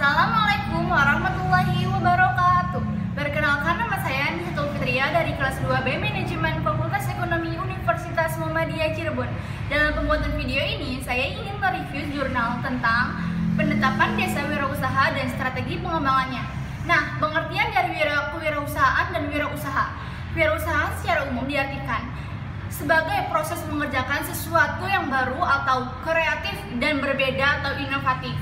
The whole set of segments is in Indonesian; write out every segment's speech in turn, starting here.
Assalamualaikum warahmatullahi wabarakatuh. Perkenalkan, nama saya Nihatul Fitria dari kelas 2B Manajemen Fakultas Ekonomi Universitas Muhammadiyah Cirebon. Dalam pembuatan video ini, saya ingin mereview jurnal tentang penetapan desa wirausaha dan strategi pengembangannya. Nah, pengertian dari kewirausahaan dan wirausaha. Wirausaha secara umum diartikan sebagai proses mengerjakan sesuatu yang baru atau kreatif dan berbeda atau inovatif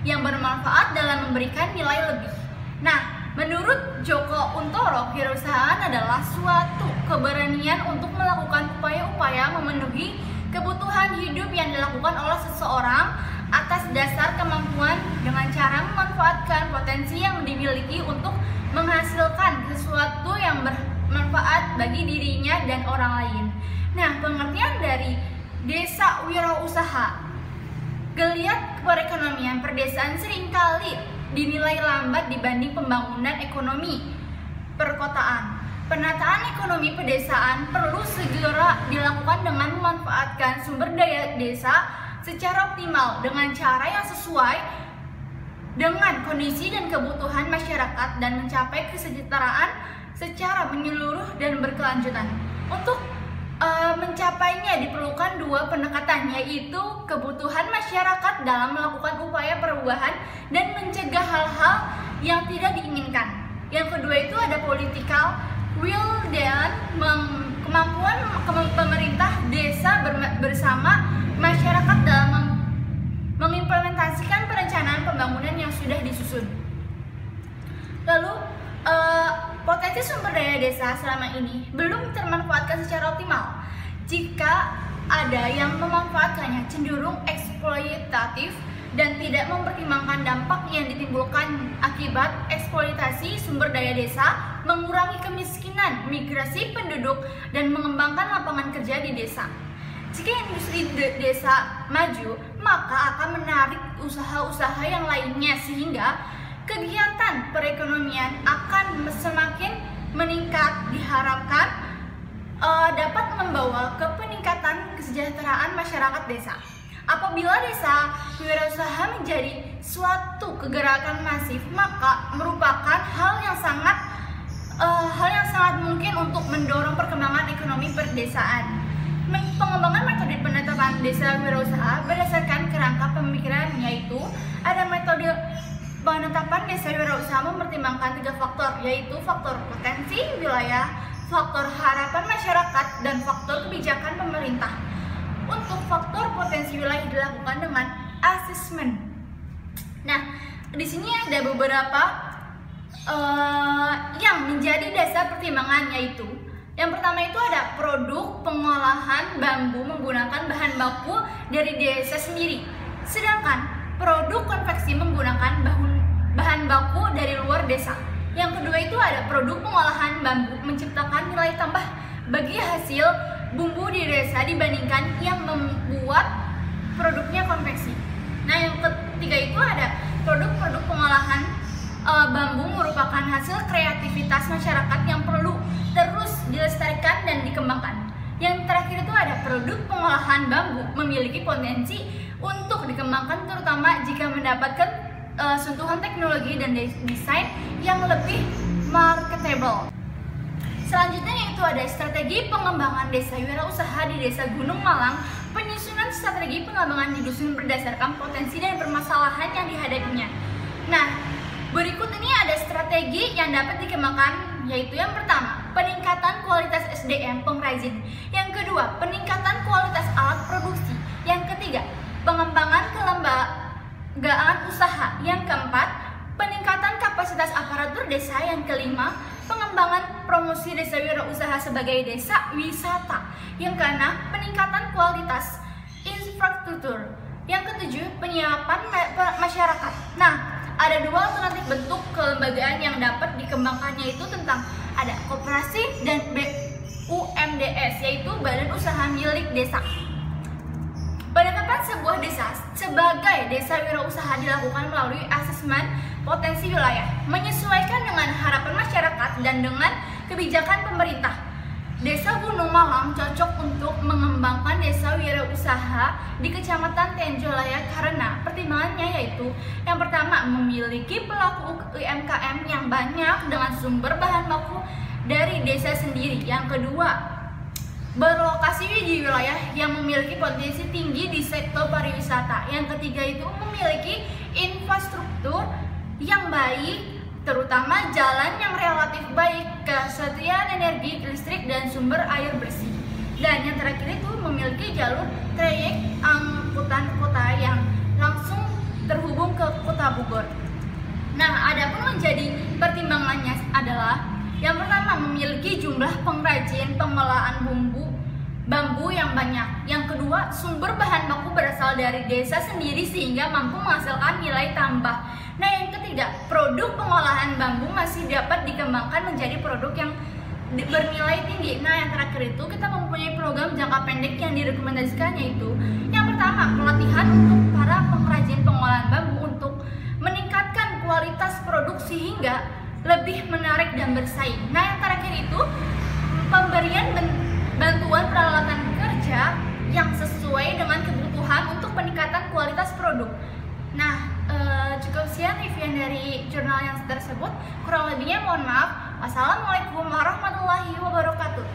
yang bermanfaat dalam memberikan nilai lebih. Nah, menurut Joko Untoro, kewirausahaan adalah suatu keberanian untuk melakukan upaya-upaya memenuhi kebutuhan hidup yang dilakukan oleh seseorang atas dasar kemampuan dengan cara memanfaatkan potensi yang dimiliki untuk menghasilkan sesuatu yang bermanfaat bagi dirinya dan orang lain. Nah, pengertian dari desa wirausaha. Geliat perekonomian perdesaan seringkali dinilai lambat dibanding pembangunan ekonomi perkotaan. Penataan ekonomi pedesaan perlu segera dilakukan dengan memanfaatkan sumber daya desa secara optimal dengan cara yang sesuai dengan kondisi dan kebutuhan masyarakat dan mencapai kesejahteraan secara menyeluruh dan berkelanjutan. Untuk mencapainya diperlukan dua pendekatan, yaitu kebutuhan masyarakat dalam melakukan upaya perubahan dan mencegah hal-hal yang tidak diinginkan. Yang kedua itu ada political will dan kemampuan pemerintah desa bersama masyarakat dalam mengimplementasikan perencanaan pembangunan yang sudah disusun. Lalu potensi sumber daya desa selama ini belum termanfaatkan secara optimal. Jika ada yang memanfaatkannya cenderung eksploitatif dan tidak mempertimbangkan dampak yang ditimbulkan akibat eksploitasi sumber daya desa, mengurangi kemiskinan, migrasi penduduk, dan mengembangkan lapangan kerja di desa. Jika industri desa maju, maka akan menarik usaha-usaha yang lainnya sehingga kegiatan perekonomian akan semakin meningkat. Diharapkan dapat membawa ke peningkatan kesejahteraan masyarakat desa. Apabila desa wirausaha menjadi suatu kegerakan masif, maka merupakan hal yang sangat mungkin untuk mendorong perkembangan ekonomi perdesaan. Pengembangan metode penetapan desa wirausaha berdasarkan kerangka pemikiran, yaitu ada metode penetapan desa wirausaha mempertimbangkan 3 faktor, yaitu faktor potensi wilayah, faktor harapan masyarakat, dan faktor kebijakan pemerintah. Untuk faktor potensi wilayah dilakukan dengan asesmen. Nah, di sini ada beberapa yang menjadi dasar pertimbangan, yaitu yang pertama itu ada produk pengolahan bambu menggunakan bahan baku dari desa sendiri, sedangkan produk konveksi menggunakan bahan baku dari luar desa. Yang kedua itu ada produk pengolahan bambu menciptakan nilai tambah bagi hasil bumbu di desa dibandingkan yang membuat produknya konveksi. Nah, yang ketiga itu ada produk-produk pengolahan bambu merupakan hasil kreativitas masyarakat yang perlu terus dilestarikan dan dikembangkan. Yang terakhir itu ada produk pengolahan bambu memiliki potensi untuk dikembangkan, terutama jika mendapatkan sentuhan teknologi dan desain yang lebih marketable. Selanjutnya yaitu ada strategi pengembangan desa wirausaha di Desa Gunung Malang. Penyusunan strategi pengembangan di dusun berdasarkan potensi dan permasalahan yang dihadapinya. Nah, berikut ini ada strategi yang dapat dikembangkan, yaitu yang pertama, peningkatan kualitas SDM pengrajin. Yang kedua, peningkatan kualitas alat produksi. Yang ketiga, pengembangan kelembagaan usaha. Yang keempat, peningkatan kapasitas aparatur desa. Yang kelima, pengembangan promosi desa wirausaha sebagai desa wisata. Yang keenam, peningkatan kualitas infrastruktur. Yang ketujuh, penyiapan masyarakat. Nah, ada 2 alternatif bentuk kelembagaan yang dapat dikembangkan, yaitu tentang ada koperasi dan BUMDes, yaitu badan usaha milik desa. Penetapan sebuah desa sebagai desa wirausaha dilakukan melalui asesmen potensi wilayah, menyesuaikan dengan harapan masyarakat dan dengan kebijakan pemerintah. Desa Gunung Malang cocok untuk mengembangkan desa wirausaha di Kecamatan Tenjolaya karena pertimbangannya yaitu yang pertama memiliki pelaku UMKM yang banyak dengan sumber bahan baku dari desa sendiri. Yang kedua, berlokasi di wilayah yang memiliki potensi tinggi di sektor pariwisata. Yang ketiga itu memiliki infrastruktur yang baik, terutama jalan yang relatif baik, kesetiaan energi listrik dan sumber air bersih. Dan yang terakhir itu memiliki jalur trayek angkutan kota yang langsung terhubung ke Kota Bogor. Nah, adapun menjadi pertimbangannya adalah yang pertama memiliki jumlah pengrajin pengolahan bambu yang banyak. Yang kedua, sumber bahan baku berasal dari desa sendiri sehingga mampu menghasilkan nilai tambah. Nah, yang ketiga, produk pengolahan bambu masih dapat dikembangkan menjadi produk yang bernilai tinggi. Nah, yang terakhir itu kita mempunyai program jangka pendek yang direkomendasikan, yaitu yang pertama, pelatihan untuk para pengrajin pengolahan bambu untuk meningkatkan kualitas produk sehingga lebih menarik dan bersaing. Nah, yang terakhir itu pemberian bantuan peralatan kerja yang sesuai dengan kebutuhan untuk peningkatan kualitas produk. Nah, cukup sekian review dari jurnal yang tersebut. Kurang lebihnya mohon maaf. Wassalamualaikum warahmatullahi wabarakatuh.